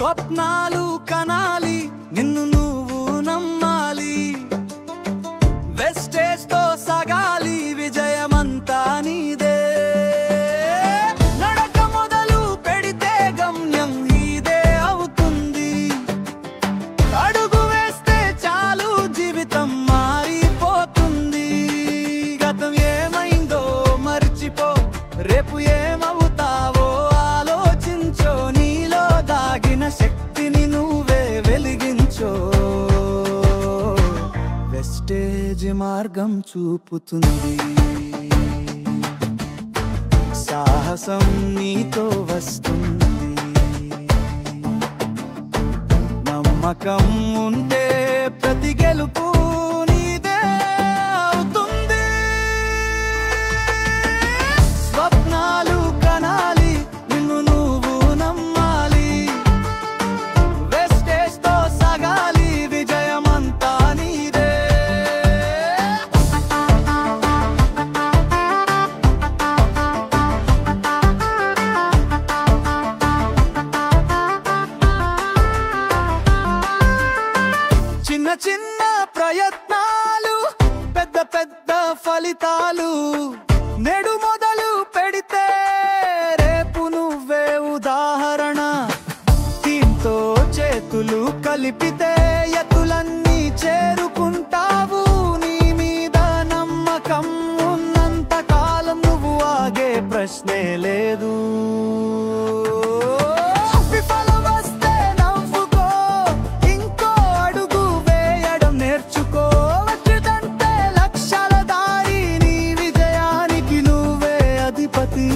స్వప్నాలు కనాలి, నిన్ను నువ్వు నమ్మాలి. వెస్టేజ్ తో సాగాలి, విజయమంతా నీదే. నడక మొదలు పెడితే గమ్యం ఇదే అవుతుంది. అడుగు వేస్తే చాలు, జీవితం మారిపోతుంది. గతం ఏమైందో మర్చిపో, రేపు ఏమవుతావో ఆలోచించో. నీలో దాగిన శక్తిని నువ్వే వెలిగించో. వెస్టేజ్ మార్గం చూపుతుంది. సాహసం నీతో వస్తుంది. నమ్మకం ఉంటే ప్రతి గెలుపు నీదే అవుతుంది. స్వప్నాలు కనాలి, నిన్ను నువ్వు నమ్మాలి. వెస్టేజ్ తో సాగాలి, విజయమంతా నీదే. చిన్న చిన్న ప్రయత్నాలు, పెద్ద పెద్ద ఫలితాలు. నేడు మొదలు పెడితే రేపు నువ్వే ఉదాహరణ. టీంతో చేతులు కలిపితే ఎత్తులన్నీ చేరుకుంటావు. నీ మీద నమ్మకం ఉన్నంత కాలం నువ్వు ఆగే ప్రశ్నే లేదు. విఫలం వస్తే నవ్వుకో, ఇంకో అడుగు వేయడం నేర్చుకో. వచ్చిదంటే లక్ష్యాల దారి, నీ విజయానికి నువ్వే అధిపతి.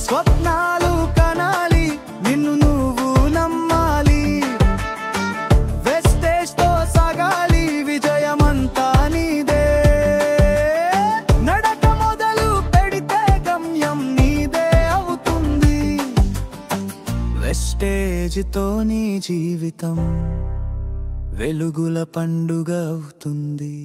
స్వప్నాలు కనాలి, నిన్ను నువ్వు నమ్మాలి. వెస్టేజ్ తో సాగాలి, విజయమంతా నీదే. నడక మొదలు పెడితే గమ్యం నీదే అవుతుంది. వెస్టేజ్ తో నీ జీవితం వెలుగుల పండుగ అవుతుంది.